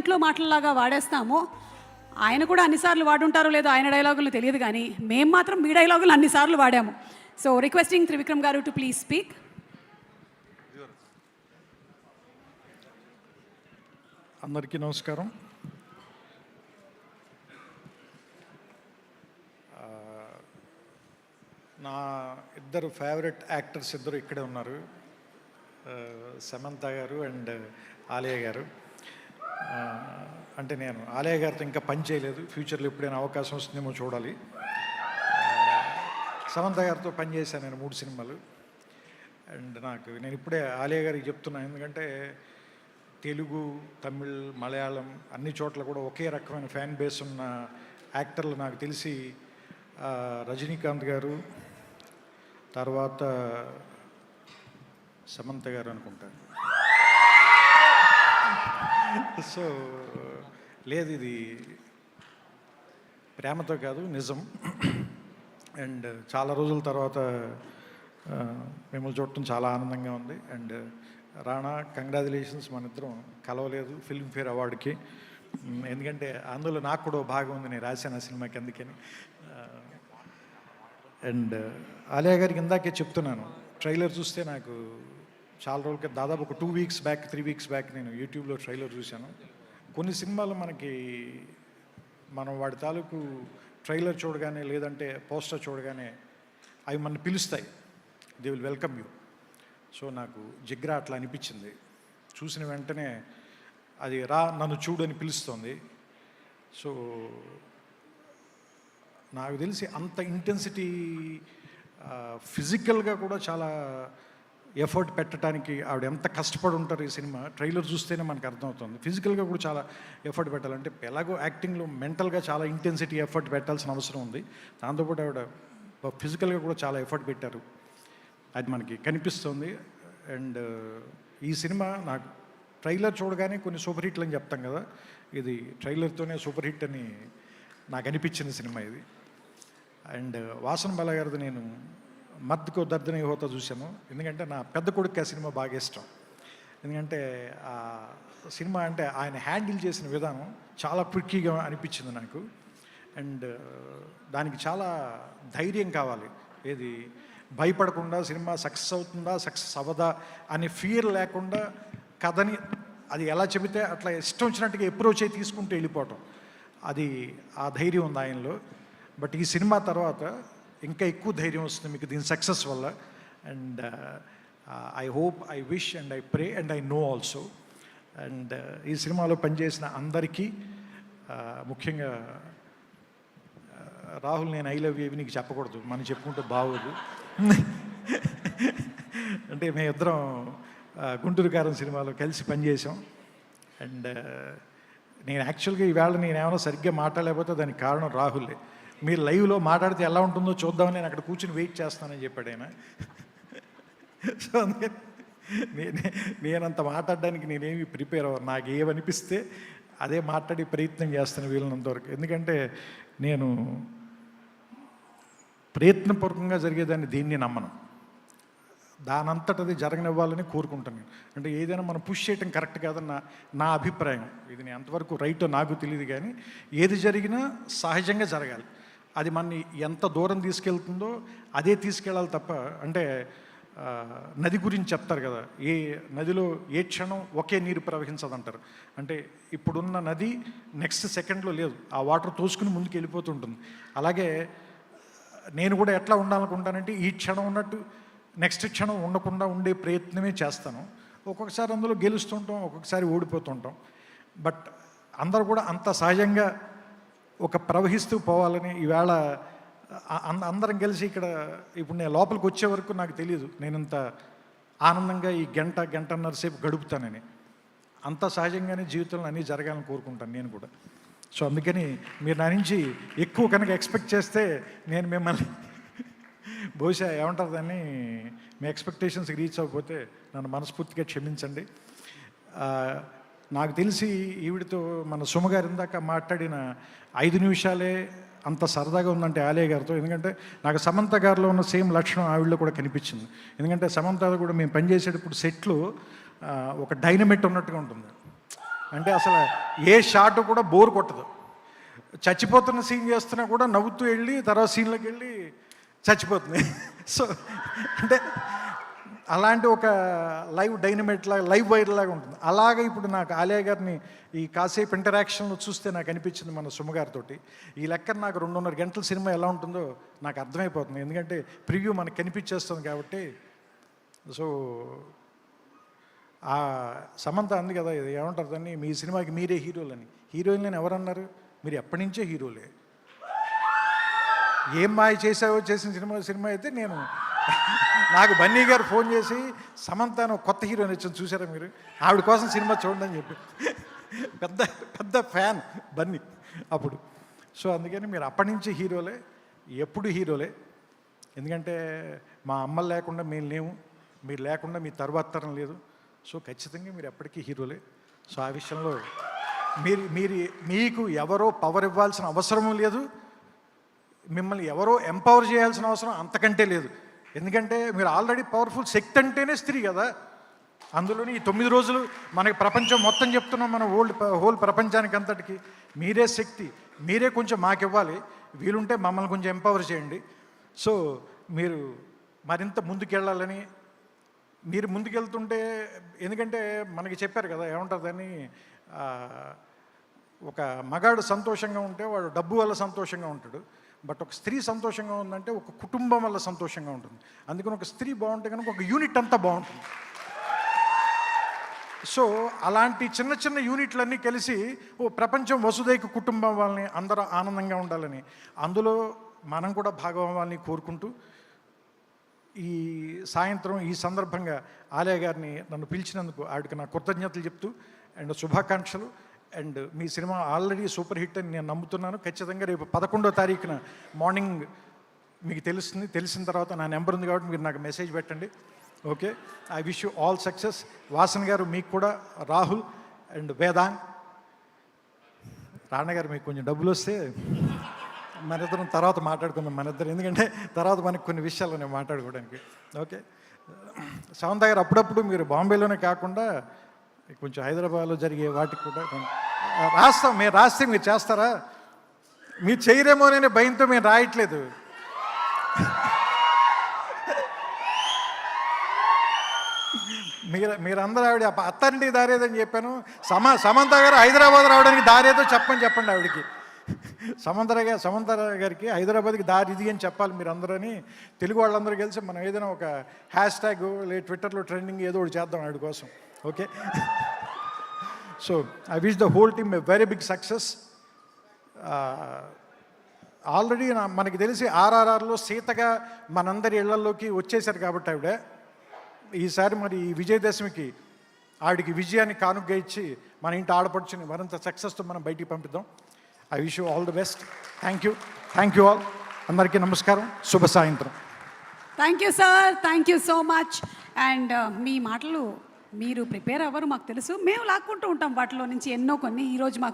ఇంట్లో మాటలలాగా వాడేస్తామో ఆయన కూడా అన్నిసార్లు వాడుంటారో లేదో ఆయన డైలాగులు తెలియదు, కానీ మేము మాత్రం మీ డైలాగులు అన్నిసార్లు వాడాము. సో రిక్వెస్టింగ్ త్రివిక్రమ్ గారు టు ప్లీజ్ స్పీక్. అందరికీ నమస్కారం. నా ఇద్దరు ఫేవరెట్ యాక్టర్స్ ఇద్దరు ఇక్కడే ఉన్నారు, సమంత గారు అండ్ ఆలియా గారు. అంటే నేను ఆలియా గారితో ఇంకా పని చేయలేదు, ఫ్యూచర్లో ఎప్పుడైనా అవకాశం వస్తుందేమో చూడాలి. సమంత గారితో పని చేశాను నేను 3 సినిమాలు. అండ్ నేను ఇప్పుడే ఆలియా గారికి చెప్తున్నాను, ఎందుకంటే తెలుగు, తమిళ్, మలయాళం అన్ని చోట్ల కూడా ఒకే రకమైన ఫ్యాన్ బేస్ ఉన్న యాక్టర్లు నాకు తెలిసి రజనీకాంత్ గారు, తర్వాత సమంత గారు అనుకుంటారు. సో లేదు, ఇది ప్రేమతో కాదు, నిజం. అండ్ చాలా రోజుల తర్వాత మిమ్మల్ని చూడటం చాలా ఆనందంగా ఉంది. And Rana, congratulations. మన ఇద్దరం కలవలేదు ఫిల్మ్ఫేర్ అవార్డుకి, ఎందుకంటే అందులో నాకు కూడా భాగం ఉంది, నేను రాశాను ఆ సినిమాకి, అందుకని. అండ్ ఆలియా గారికి ఇందాకే చెప్తున్నాను, ట్రైలర్ చూస్తే నాకు చాలా రోజులకి, దాదాపు ఒక 2 వీక్స్ బ్యాక్ 3 వీక్స్ బ్యాక్ నేను యూట్యూబ్లో ట్రైలర్ చూశాను. కొన్ని సినిమాలు మనం వాడి తాలూకు ట్రైలర్ చూడగానే, లేదంటే పోస్టర్ చూడగానే అవి మన పిలుస్తాయి, they will welcome you. So నాకు జిగ్రా అట్లా అనిపించింది. చూసిన వెంటనే అది నన్ను చూడు అని పిలుస్తుంది. సో నాకు తెలిసి అంత ఇంటెన్సిటీ, ఫిజికల్గా కూడా చాలా ఎఫర్ట్ పెట్టడానికి ఆవిడ ఎంత కష్టపడి ఉంటారు ఈ సినిమా ట్రైలర్ చూస్తేనే మనకు అర్థమవుతుంది. ఫిజికల్గా కూడా చాలా ఎఫర్ట్ పెట్టాలంటే, ఎలాగో యాక్టింగ్లో మెంటల్గా చాలా ఇంటెన్సిటీ ఎఫర్ట్ పెట్టాల్సిన అవసరం ఉంది. దాంతోపాటు ఆవిడ ఫిజికల్గా కూడా చాలా ఎఫర్ట్ పెట్టారు, అది మనకి కనిపిస్తుంది. అండ్ ఈ సినిమా నాకు ట్రైలర్ చూడగానే కొన్ని సూపర్ హిట్లు అని చెప్తాం కదా, ఇది ట్రైలర్తోనే సూపర్ హిట్ అని నాకు అనిపించిన సినిమా ఇది. అండ్ వాసన్ బాల గారిది నేను మద్దుకో దర్దన హోతా చూశాను, ఎందుకంటే నా పెద్ద కొడుకు ఆ సినిమా బాగా ఇష్టం. ఎందుకంటే ఆ సినిమా అంటే ఆయన హ్యాండిల్ చేసిన విధానం చాలా క్విక్కీగా అనిపించింది నాకు. అండ్ దానికి చాలా ధైర్యం కావాలి, ఏది భయపడకుండా సినిమా సక్సెస్ అవుతుందా సక్సెస్ అవ్వదా అనే ఫియర్ లేకుండా కథని అది ఎలా చెబితే అట్లా ఇష్టం వచ్చినట్టుగా అప్రోచ్ అయి తీసుకుంటూ వెళ్ళిపోవటం, అది ఆ ధైర్యం ఉంది ఆయనలో. బట్ ఈ సినిమా తర్వాత ఇంకా ఎక్కువ ధైర్యం వస్తుంది మీకు దీని సక్సెస్ వల్ల. And I hope, I wish and I pray and I know also. And ఈ సినిమాలో పనిచేసిన అందరికీ, ముఖ్యంగా రాహుల్, నేను ఐ లవ్ యూ నీకు చెప్పకూడదు, మనం చెప్పుకుంటే బాగోదు. అంటే మేమిద్దరం గుంటూరు కారం సినిమాలో కలిసి పనిచేసాం. అండ్ నేను యాక్చువల్గా ఈవేళ నేను ఏమైనా సరిగ్గా మాట్లాడలేకపోతే దానికి కారణం రాహులే. మీరు లైవ్లో మాట్లాడితే ఎలా ఉంటుందో చూద్దామని నేను అక్కడ కూర్చుని వెయిట్ చేస్తానని చెప్పాడు ఆయన. సో అందుకని నేనంత మాట్లాడడానికి నేనేమి ప్రిపేర్ అవ్వను, నాకు ఏమనిపిస్తే అదే మాట్లాడి ప్రయత్నం చేస్తాను వీళ్ళనంత వరకు. ఎందుకంటే నేను ప్రయత్నపూర్వకంగా జరిగేదాన్ని దీన్ని నమ్మను, దానంతటది జరగనివ్వాలని కోరుకుంటాను. అంటే ఏదైనా మనం పుష్ చేయటం కరెక్ట్ కాదన్న నా అభిప్రాయం. ఇది నేను ఎంతవరకు రైటో నాకు తెలియదు, కానీ ఏది జరిగినా సహజంగా జరగాలి. అది మనని ఎంత దూరం తీసుకెళ్తుందో అదే తీసుకెళ్ళాలి తప్ప, అంటే నది గురించి చెప్తారు కదా, ఏ నదిలో ఏ క్షణం ఒకే నీరు ప్రవహించదంటారు. అంటే ఇప్పుడున్న నది నెక్స్ట్ సెకండ్లో లేదు, ఆ వాటర్ తోసుకుని ముందుకు వెళ్ళిపోతుంటుంది. అలాగే నేను కూడా ఎట్లా ఉండాలనుకుంటానంటే, ఈ క్షణం ఉన్నట్టు నెక్స్ట్ క్షణం ఉండకుండా ఉండే ప్రయత్నమే చేస్తాను. ఒక్కొక్కసారి అందులో గెలుస్తుంటాం, ఒక్కొక్కసారి ఓడిపోతుంటాం. బట్ అందరూ కూడా అంత సహజంగా ఒక ప్రవహిస్తూ పోవాలని ఈవేళ అందరం కలిసి ఇక్కడ ఇప్పుడు నేను లోపలికి వచ్చే వరకు నాకు తెలియదు నేను ఇంత ఆనందంగా ఈ గంటన్నర సేపు గడుపుతానని. అంత సహజంగానే జీవితంలో అన్నీ జరగాలని కోరుకుంటాను నేను కూడా. సో అందుకని మీరు నా నుంచి ఎక్కువ కనుక ఎక్స్పెక్ట్ చేస్తే నేను మిమ్మల్ని బహుశా ఏమంటారు దాన్ని, మీ ఎక్స్పెక్టేషన్స్కి రీచ్ అవ్వకపోతే నన్ను మనస్ఫూర్తిగా క్షమించండి. నాకు తెలిసి ఈవిడితో మన సుమగారు ఇందాక మాట్లాడిన 5 నిమిషాలే అంత సరదాగా ఉందంటే ఆలియా గారితో. ఎందుకంటే నాకు సమంత గారిలో ఉన్న సేమ్ లక్షణం ఆవిడలో కూడా కనిపించింది. ఎందుకంటే సమంత కూడా మేము పనిచేసేటప్పుడు సెట్లు ఒక డైనమిట్ ఉన్నట్టుగా ఉంటుంది. అంటే అసలు ఏ షాట్ కూడా బోర్ కొట్టదు. చచ్చిపోతున్న సీన్ చేస్తున్నా కూడా నవ్వుతూ వెళ్ళి తర్వాత సీన్లోకి వెళ్ళి చచ్చిపోతుంది. సో అంటే అలాంటి ఒక లైవ్ డైనమైట్ లాగా, లైవ్ వైర్ లాగా ఉంటుంది. అలాగే ఇప్పుడు నాకు ఆలియా గారిని ఈ కాసేపు ఇంటరాక్షన్లో చూస్తే నాకు అనిపించింది మన సుమగారితో. ఈ లెక్కన నాకు 2.5 గంటల సినిమా ఎలా ఉంటుందో నాకు అర్థమైపోతుంది. ఎందుకంటే ప్రివ్యూ మనకు కనిపించేస్తుంది కాబట్టి. సో ఆ సమంత అంది కదా, ఇది ఏమంటారు దాన్ని, మీ సినిమాకి మీరే హీరోలని. హీరోయిన్లని ఎవరన్నారు? మీరు ఎప్పటి నుంచే హీరోలే. ఏం మాయ చేసావో చేసిన సినిమా అయితే నేను నాకు బన్నీ గారు ఫోన్ చేసి సమంతను కొత్త హీరోయిన్ వచ్చింది చూసారా మీరు, ఆవిడ కోసం సినిమా చూడండి అని చెప్పి పెద్ద పెద్ద ఫ్యాన్ బన్నీ అప్పుడు. సో అందుకని మీరు అప్పటి నుంచి హీరోలే, ఎప్పుడు హీరోలే. ఎందుకంటే మా అమ్మలు లేకుండా మేము లేము, మీరు లేకుండా మీ తర్వాత తరం లేదు. సో ఖచ్చితంగా మీరు ఎప్పటికీ హీరోలే. సో ఆ విషయంలో మీకు ఎవరో పవర్ ఇవ్వాల్సిన అవసరము లేదు, మిమ్మల్ని ఎవరో ఎంపవర్ చేయాల్సిన అవసరం అంతకంటే లేదు. ఎందుకంటే మీరు ఆల్రెడీ పవర్ఫుల్. శక్తి అంటేనే స్త్రీ కదా. అందులోని ఈ 9 రోజులు మనకి ప్రపంచం మొత్తం చెప్తున్నాం, మన హోల్ ప్రపంచానికి అంతటికి మీరే శక్తి. మీరే కొంచెం మాకు ఇవ్వాలి, వీలుంటే మమ్మల్ని కొంచెం ఎంపవర్ చేయండి. సో మీరు మరింత ముందుకెళ్ళాలని, మీరు ముందుకెళ్తుంటే, ఎందుకంటే మనకి చెప్పారు కదా ఏమంటారు దాన్ని, ఒక మగాడు సంతోషంగా ఉంటే వాడు డబ్బు వల్ల సంతోషంగా ఉంటాడు. బట్ ఒక స్త్రీ సంతోషంగా ఉందంటే ఒక కుటుంబం వల్ల సంతోషంగా ఉంటుంది. అందుకని ఒక స్త్రీ బాగుంటే కనుక ఒక యూనిట్ అంతా బాగుంటుంది. సో అలాంటి చిన్న చిన్న యూనిట్లన్నీ కలిసి ఓ ప్రపంచం వసుదైక కుటుంబం వాళ్ళని అందరూ ఆనందంగా ఉండాలని, అందులో మనం కూడా భాగం అవ్వాలని కోరుకుంటూ, ఈ సాయంత్రం ఈ సందర్భంగా ఆలియా గారిని నన్ను పిలిచినందుకు ఆవిడకి నా కృతజ్ఞతలు చెప్తూ అండ్ శుభాకాంక్షలు. And me cinema already super hit అని నేను నమ్ముతున్నాను. ఖచ్చితంగా రేపు 11వ తారీఖున మార్నింగ్ మీకు తెలిసిన తర్వాత నా నెంబర్ ఉంది కాబట్టి మీరు నాకు మెసేజ్ పెట్టండి. Okay, I wish you all success. Vasan గారు మీకు కూడా, రాహుల్ అండ్ వేదాంగ్, రాణ గారు మీకు కొంచెం డబ్బులు వస్తే మనిద్దరం తర్వాత మాట్లాడుకుందాం మనిద్దరం, ఎందుకంటే తర్వాత మనకు కొన్ని విషయాలు నేను మాట్లాడుకోవడానికి. ఓకే, సమంత గారు అప్పుడప్పుడు మీరు బాంబేలోనే కాకుండా కొంచెం హైదరాబాద్లో జరిగే వాటికి కూడా రాస్తాం. మీరు రాస్తే మీరు చేస్తారా? మీరు చేయరేమోననే భయంతో మేము రాయట్లేదు. మీరందరూ ఆవిడ అత్తారింటికి దారేదని చెప్పాను. సమంత గారు హైదరాబాద్ రావడానికి దారేదో చెప్పండి ఆవిడకి. సమంత గారికి హైదరాబాద్కి దారి ఇది అని చెప్పాలి మీరు అందరని. తెలుగు వాళ్ళందరూ కలిసి మనం ఏదైనా ఒక హ్యాష్ ట్యాగ్ లేదా ట్విట్టర్లో ట్రెండింగ్ ఏదో ఒకటి చేద్దాం ఆవిడ కోసం. Okay, so I wish the whole team a very big success. Already మనకి తెలిసి RRRలో సీతగా మనందరి ఇళ్లలోకి వచ్చేసారు కాబట్టి ఆవిడ ఈసారి మరి ఈ విజయదశమికి ఆవిడకి విజయాన్ని కానుగ్గా ఇచ్చి మన ఇంటి ఆడపడుచుని మరింత సక్సెస్తో మనం బయటికి పంపిద్దాం. I wish you all the best. Thank you all. అందరికీ నమస్కారం, శుభ సాయంత్రం. Thank you sir, thank you so much. And మీ మాటలు మీరు ప్రిపేర్ అవ్వరు మాకు తెలుసు, మేము లాక్కుంటూ ఉంటాం వాటిలో నుంచి ఎన్నో కొన్ని. ఈరోజు మాకు